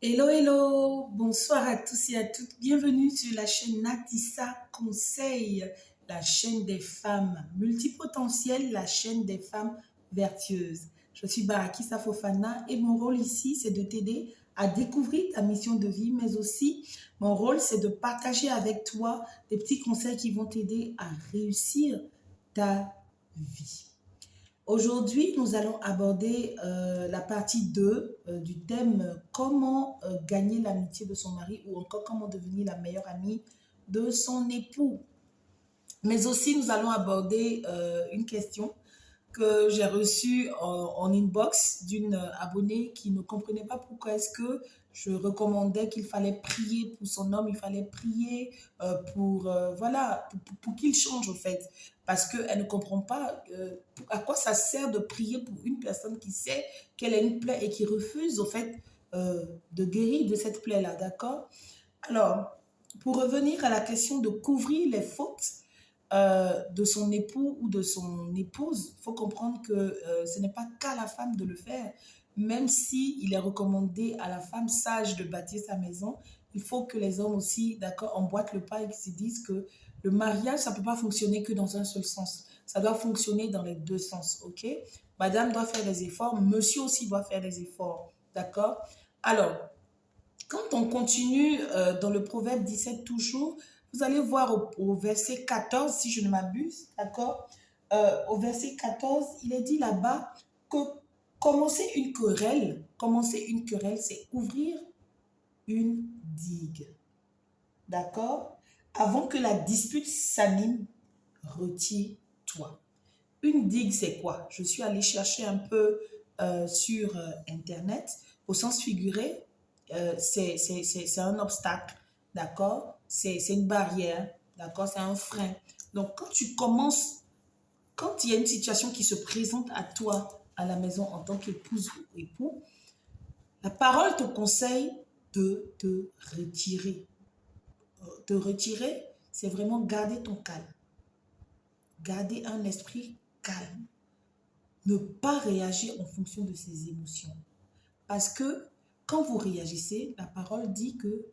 Hello, hello, bonsoir à tous et à toutes. Bienvenue sur la chaîne Natissa Conseil, la chaîne des femmes multipotentielles, la chaîne des femmes vertueuses. Je suis Barakissa Fofana et mon rôle ici, c'est de t'aider à découvrir ta mission de vie, mais aussi mon rôle, c'est de partager avec toi des petits conseils qui vont t'aider à réussir ta vie. Aujourd'hui, nous allons aborder la partie 2 du thème comment gagner l'amitié de son mari ou encore comment devenir la meilleure amie de son époux. Mais aussi, nous allons aborder une question que j'ai reçue en inbox d'une abonnée qui ne comprenait pas pourquoi est-ce que je recommandais qu'il fallait prier pour son homme, il fallait prier voilà, pour qu'il change en fait. Parce qu'elle ne comprend pas à quoi ça sert de prier pour une personne qui sait qu'elle a une plaie et qui refuse en fait de guérir de cette plaie-là, d'accord? Alors, pour revenir à la question de couvrir les fautes, de son époux ou de son épouse, il faut comprendre que ce n'est pas qu'à la femme de le faire. Même si il est recommandé à la femme sage de bâtir sa maison, il faut que les hommes aussi, d'accord, emboîtent le pas et qu'ils se disent que le mariage, ça ne peut pas fonctionner que dans un seul sens. Ça doit fonctionner dans les deux sens, ok? Madame doit faire des efforts, monsieur aussi doit faire des efforts, d'accord? Alors, quand on continue dans le proverbe 17 toujours, vous allez voir au verset 14, si je ne m'abuse, d'accord? Au verset 14, il est dit là-bas que commencer une querelle, c'est ouvrir une digue, d'accord? Avant que la dispute s'anime, retire-toi. Une digue, c'est quoi? Je suis allée chercher un peu sur Internet. Au sens figuré, c'est un obstacle, d'accord? C'est une barrière, d'accord? C'est un frein. Donc, quand il y a une situation qui se présente à toi à la maison en tant qu'épouse ou époux, la parole te conseille de te retirer. Te retirer, c'est vraiment garder ton calme. Garder un esprit calme. Ne pas réagir en fonction de ses émotions. Parce que quand vous réagissez, la parole dit que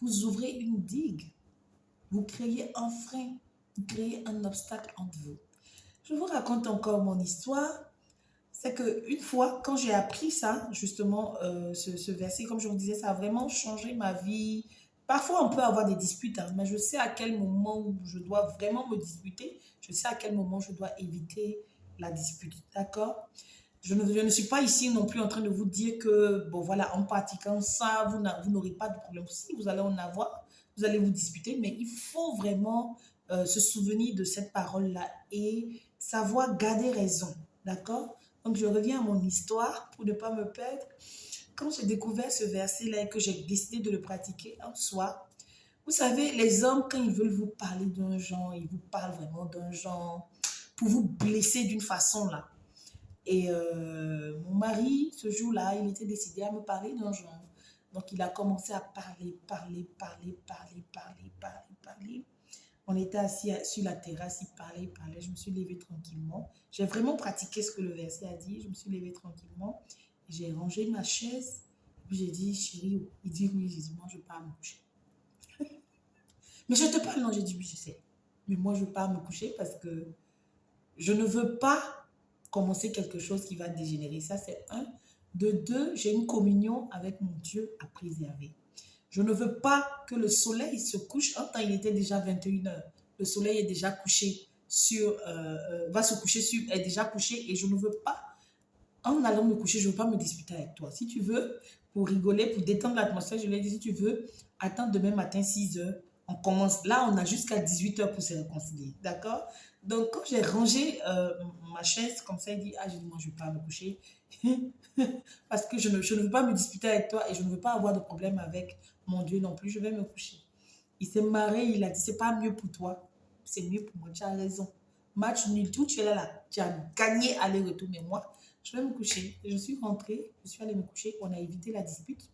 vous ouvrez une digue, vous créez un frein, vous créez un obstacle entre vous. Je vous raconte encore mon histoire. C'est qu'une fois, quand j'ai appris ça, justement, ce verset, comme je vous disais, ça a vraiment changé ma vie. Parfois, on peut avoir des disputes, hein, mais je sais à quel moment où je dois vraiment me disputer. Je sais à quel moment je dois éviter la dispute. D'accord? Je ne suis pas ici non plus en train de vous dire que, bon voilà, en pratiquant ça, vous n'aurez pas de problème. Si vous allez en avoir, vous allez vous disputer, mais il faut vraiment se souvenir de cette parole-là et savoir garder raison. D'accord? Donc, je reviens à mon histoire pour ne pas me perdre. Quand j'ai découvert ce verset-là et que j'ai décidé de le pratiquer en soi, vous savez, les hommes, quand ils veulent vous parler d'un genre, ils vous parlent vraiment d'un genre pour vous blesser d'une façon là. Et mon mari, ce jour-là, il était décidé à me parler d'un genre. Donc, il a commencé à parler. On était assis sur la terrasse, il parlait. Je me suis levée tranquillement. J'ai vraiment pratiqué ce que le verset a dit. Je me suis levée tranquillement. J'ai rangé ma chaise. Et puis j'ai dit, chérie, il dit oui. J'ai dit, moi, je pars me coucher. Mais je te parle, non, j'ai dit oui, je sais. Mais moi, je pars me coucher parce que je ne veux pas commencer quelque chose qui va dégénérer. Ça, c'est un. De deux, j'ai une communion avec mon Dieu à préserver. Je ne veux pas que le soleil se couche. En temps, il était déjà 21 heures. Le soleil est déjà couché va se coucher sur, est déjà couché et je ne veux pas, en allant me coucher, je ne veux pas me disputer avec toi. Si tu veux, pour rigoler, pour détendre l'atmosphère, je lui ai dit, si tu veux, attends demain matin 6 heures. On commence, là, on a jusqu'à 18 heures pour se réconcilier. D'accord? Donc, quand j'ai rangé ma chaise, comme ça, il dit, ah, j'ai dit, moi, je ne vais pas me coucher. Parce que je ne veux pas me disputer avec toi et je ne veux pas avoir de problème avec mon Dieu non plus. Je vais me coucher. Il s'est marré, il a dit, c'est pas mieux pour toi. C'est mieux pour moi. Tu as raison. Match nul, tout, tu es là. Tu as gagné aller-retour, mais moi, je vais me coucher. Et je suis rentrée, je suis allée me coucher. On a évité la dispute.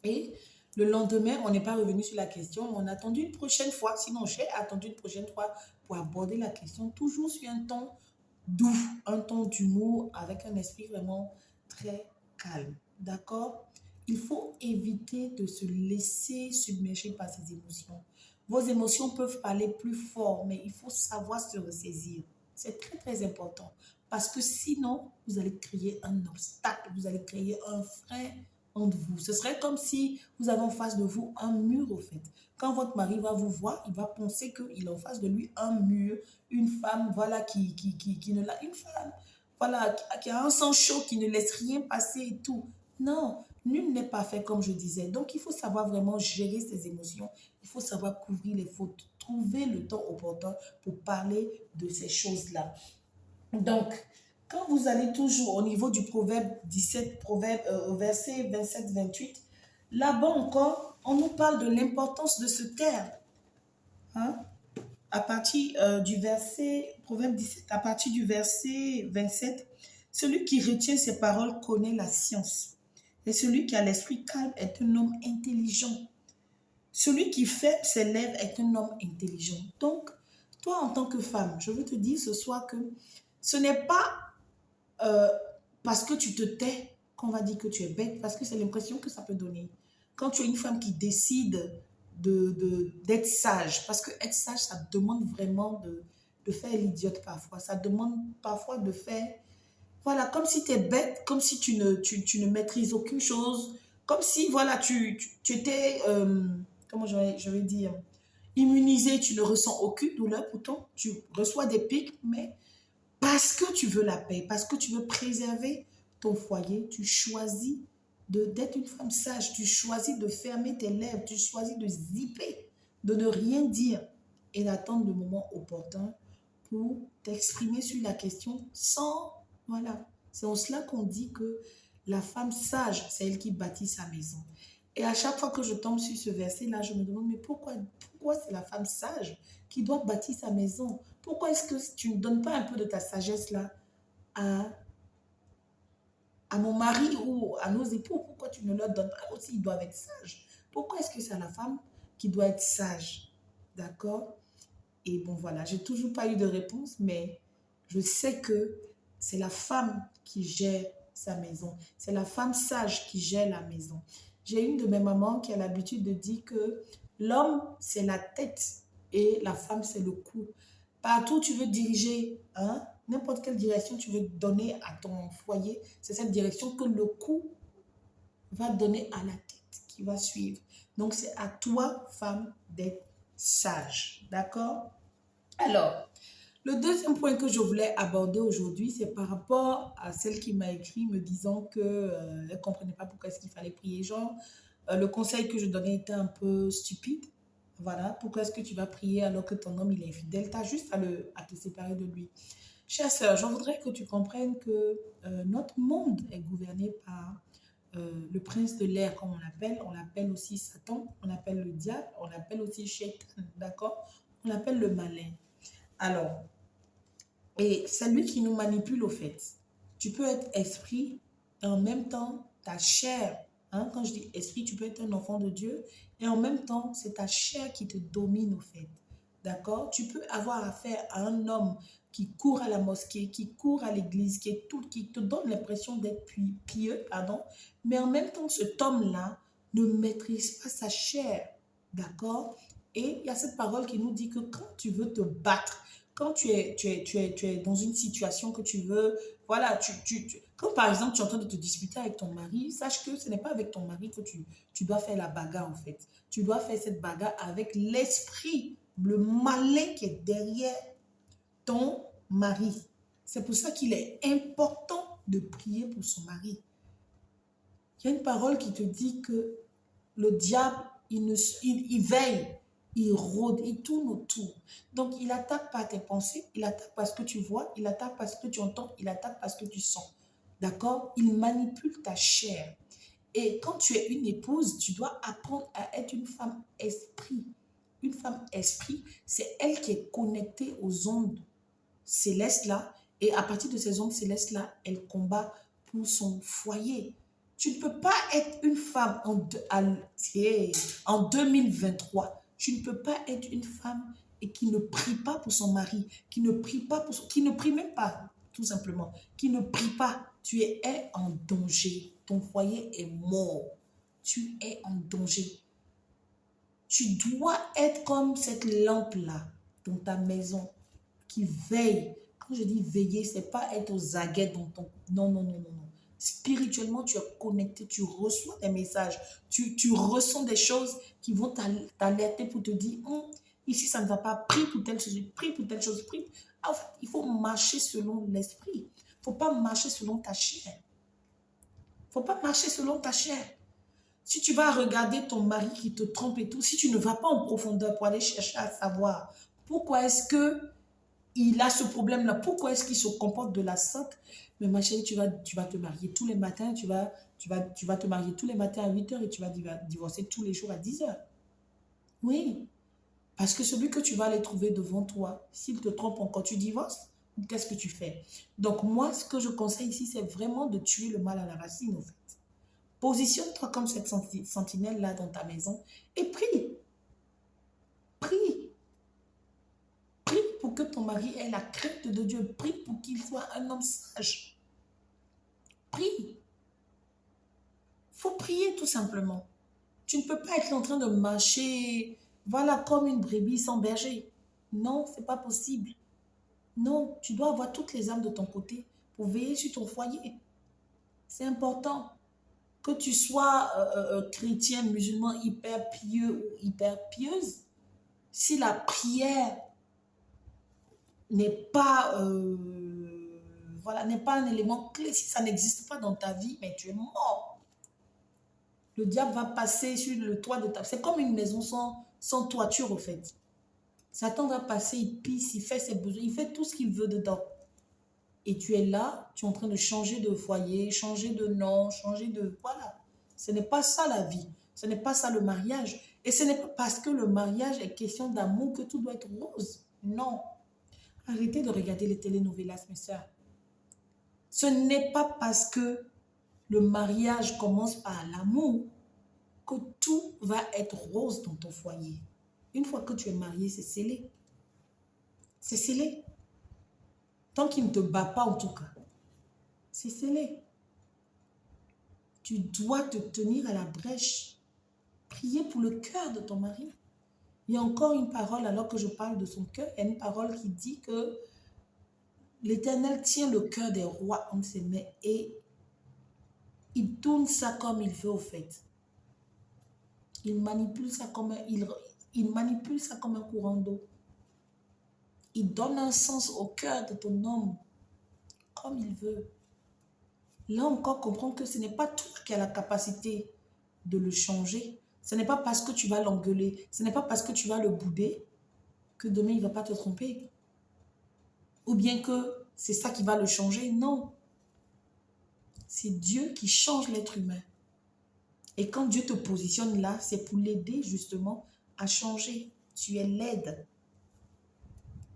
Et le lendemain, on n'est pas revenu sur la question, mais on a attendu une prochaine fois. Sinon, j'ai attendu une prochaine fois pour aborder la question, toujours sur un ton doux, un ton d'humour, avec un esprit vraiment très calme. D'accord? Il faut éviter de se laisser submerger par ses émotions. Vos émotions peuvent parler plus fort, mais il faut savoir se ressaisir. C'est très, très important. Parce que sinon, vous allez créer un obstacle, vous allez créer un frein entre vous. Ce serait comme si vous avez en face de vous un mur, au fait. Quand votre mari va vous voir, il va penser qu'il a en face de lui un mur, une femme, voilà, qui ne l'a, une femme, voilà, qui a un sang chaud, qui ne laisse rien passer et tout. Non, nul n'est pas fait, comme je disais. Donc, il faut savoir vraiment gérer ses émotions. Il faut savoir couvrir les fautes, trouver le temps opportun pour parler de ces choses-là. Donc, quand vous allez toujours au niveau du proverbe 17, au verset 27-28, là-bas encore, on nous parle de l'importance de se taire. Hein? À partir du verset, proverbe 17, à partir du verset 27, celui qui retient ses paroles connaît la science. Et celui qui a l'esprit calme est un homme intelligent. Celui qui ferme ses lèvres est un homme intelligent. Donc, toi, en tant que femme, je veux te dire ce soir que ce n'est pas euh, parce que tu te tais qu'on va dire que tu es bête, parce que c'est l'impression que ça peut donner. Quand tu es une femme qui décide d'être sage, parce que être sage, ça demande vraiment de faire l'idiote parfois. Ça demande parfois de faire, voilà, comme si tu es bête, comme si tu ne maîtrises aucune chose, comme si, voilà, tu étais, comment je vais dire, immunisé, tu ne ressens aucune douleur, pourtant tu reçois des pics, mais parce que tu veux la paix, parce que tu veux préserver ton foyer, tu choisis d'être une femme sage, tu choisis de fermer tes lèvres, tu choisis de zipper, de ne rien dire et d'attendre le moment opportun pour t'exprimer sur la question sans, voilà. C'est en cela qu'on dit que la femme sage, c'est elle qui bâtit sa maison. Et à chaque fois que je tombe sur ce verset-là, je me demande, mais pourquoi c'est la femme sage qui doit bâtir sa maison? Pourquoi est-ce que tu ne donnes pas un peu de ta sagesse-là à, à mon mari ou à nos époux? Pourquoi tu ne leur donnes pas aussi? Ils doivent être sages. Pourquoi est-ce que c'est la femme qui doit être sage? D'accord? Et bon, voilà, j'ai toujours pas eu de réponse, mais je sais que c'est la femme qui gère sa maison. C'est la femme sage qui gère la maison. J'ai une de mes mamans qui a l'habitude de dire que l'homme, c'est la tête et la femme, c'est le cou. Partout où tu veux diriger, hein, n'importe quelle direction tu veux donner à ton foyer, c'est cette direction que le cou va donner à la tête qui va suivre. Donc, c'est à toi, femme, d'être sage. D'accord? Alors, le deuxième point que je voulais aborder aujourd'hui, c'est par rapport à celle qui m'a écrit me disant qu'elle ne comprenait pas pourquoi est-ce qu'il fallait prier. Genre, le conseil que je donnais était un peu stupide. Voilà, pourquoi est-ce que tu vas prier alors que ton homme il est infidèle? Tu as juste à te séparer de lui. Chère sœur, je voudrais que tu comprennes que notre monde est gouverné par le prince de l'air, comme on l'appelle aussi Satan, on l'appelle le diable, on l'appelle aussi Shaitan, d'accord? On l'appelle le malin. Alors, et c'est lui qui nous manipule au fait. Tu peux être esprit et en même temps ta chair. Hein, quand je dis esprit, tu peux être un enfant de Dieu et en même temps, c'est ta chair qui te domine au fait. D'accord? Tu peux avoir affaire à un homme qui court à la mosquée, qui court à l'église, qui te donne l'impression d'être pieux, pardon, mais en même temps, cet homme-là ne maîtrise pas sa chair. D'accord? Et il y a cette parole qui nous dit que quand tu veux te battre, quand tu es dans une situation que tu veux, voilà, quand par exemple tu es en train de te disputer avec ton mari, sache que ce n'est pas avec ton mari que tu dois faire la bagarre en fait. Tu dois faire cette bagarre avec l'esprit, le malin qui est derrière ton mari. C'est pour ça qu'il est important de prier pour son mari. Il y a une parole qui te dit que le diable, il veille, il rôde, il tourne autour. Donc, il attaque par tes pensées, il attaque par ce que tu vois, il attaque par ce que tu entends, il attaque par ce que tu sens. D'accord? Il manipule ta chair. Et quand tu es une épouse, tu dois apprendre à être une femme esprit. Une femme esprit, c'est elle qui est connectée aux ondes célestes-là. Et à partir de ces ondes célestes-là, elle combat pour son foyer. Tu ne peux pas être une femme en 2023. Tu ne peux pas être une femme et qui ne prie pas pour son mari, qui ne prie pas pour qui ne prie même pas, tout simplement, qui ne prie pas. Tu es en danger. Ton foyer est mort. tu es en danger. Tu dois être comme cette lampe-là dans ta maison qui veille. Quand je dis veiller, c'est pas être aux aguets dans ton... Non, non, non, non, non. Spirituellement, tu es connecté, tu reçois des messages, tu ressens des choses qui vont t'alerter pour te dire, ici, ça ne va pas, prie pour telle chose, prie pour telle chose, prie. En fait, il faut marcher selon l'esprit. Il ne faut pas marcher selon ta chair. Il ne faut pas marcher selon ta chair. Si tu vas regarder ton mari qui te trompe et tout, si tu ne vas pas en profondeur pour aller chercher à savoir pourquoi est-ce qu'il a ce problème-là, pourquoi est-ce qu'il se comporte de la sorte, mais ma chérie, tu vas te marier tous les matins, tu vas te marier tous les matins à 8 heures et tu vas divorcer tous les jours à 10 heures. Oui, parce que celui que tu vas aller trouver devant toi, s'il te trompe encore, tu divorces, qu'est-ce que tu fais? Donc moi, ce que je conseille ici, c'est vraiment de tuer le mal à la racine, en fait. Positionne-toi comme cette sentinelle-là dans ta maison et prie. Prie. Prie pour que ton mari ait la crainte de Dieu. Prie pour qu'il soit un homme sage. Prie. Il faut prier tout simplement. Tu ne peux pas être en train de marcher, voilà, comme une brebis sans berger. Non, ce n'est pas possible. Non, tu dois avoir toutes les âmes de ton côté pour veiller sur ton foyer. C'est important. Que tu sois chrétien, musulman, hyper pieux ou hyper pieuse, si la prière n'est pas, voilà, n'est pas un élément clé, si ça n'existe pas dans ta vie, mais tu es mort. Le diable va passer sur le toit de ta... C'est comme une maison sans toiture, au fait. Satan va passer, il pisse, il fait ses besoins, il fait tout ce qu'il veut dedans. Et tu es là, tu es en train de changer de foyer, changer de nom, changer de... Voilà. Ce n'est pas ça la vie. Ce n'est pas ça le mariage. Et ce n'est pas parce que le mariage est question d'amour que tout doit être rose. Non. Arrêtez de regarder les telenovelas, mes soeurs. Ce n'est pas parce que le mariage commence par l'amour que tout va être rose dans ton foyer. Une fois que tu es marié, c'est scellé. C'est scellé. Tant qu'il ne te bat pas en tout cas. C'est scellé. Tu dois te tenir à la brèche. Prier pour le cœur de ton mari. Il y a encore une parole, alors que je parle de son cœur, il y a une parole qui dit que l'Éternel tient le cœur des rois entre ses mains et il tourne ça comme il veut au fait. Il manipule ça comme il manipule ça comme un courant d'eau. Il donne un sens au cœur de ton homme comme il veut. Là encore, comprends que ce n'est pas toi qui as la capacité de le changer. Ce n'est pas parce que tu vas l'engueuler, ce n'est pas parce que tu vas le bouder que demain il ne va pas te tromper. Ou bien que c'est ça qui va le changer. Non. C'est Dieu qui change l'être humain. Et quand Dieu te positionne là, c'est pour l'aider justement à changer. Tu es l'aide.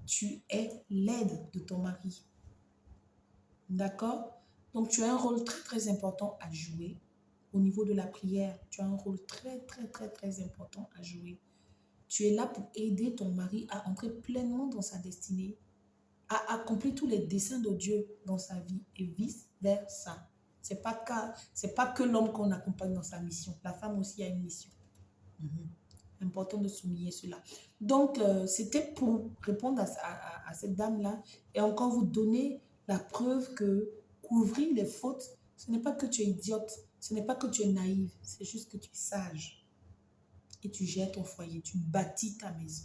Tu es l'aide de ton mari. D'accord? Donc, tu as un rôle très, très important à jouer au niveau de la prière. Tu as un rôle très, très, très, très important à jouer. Tu es là pour aider ton mari à entrer pleinement dans sa destinée, à accomplir tous les desseins de Dieu dans sa vie et vice-versa. Ce n'est pas que l'homme qu'on accompagne dans sa mission. La femme aussi a une mission. Important de souligner cela. Donc, c'était pour répondre à cette dame-là et encore vous donner la preuve que couvrir les fautes, ce n'est pas que tu es idiote, ce n'est pas que tu es naïve, c'est juste que tu es sage. Et tu gères ton foyer, tu bâtis ta maison.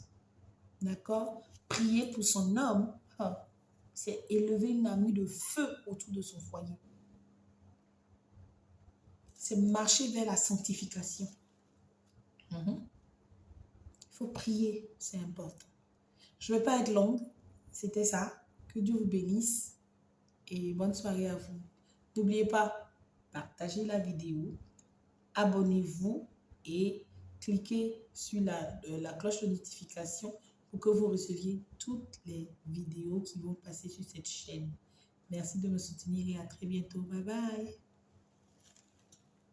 D'accord? Prier pour son homme, c'est élever une armure de feu autour de son foyer. C'est marcher vers la sanctification. Il faut prier, c'est important. Je ne vais pas être longue, c'était ça. Que Dieu vous bénisse et bonne soirée à vous. N'oubliez pas, partagez la vidéo, abonnez-vous et cliquez sur la cloche de notification pour que vous receviez toutes les vidéos qui vont passer sur cette chaîne. Merci de me soutenir et à très bientôt. Bye bye.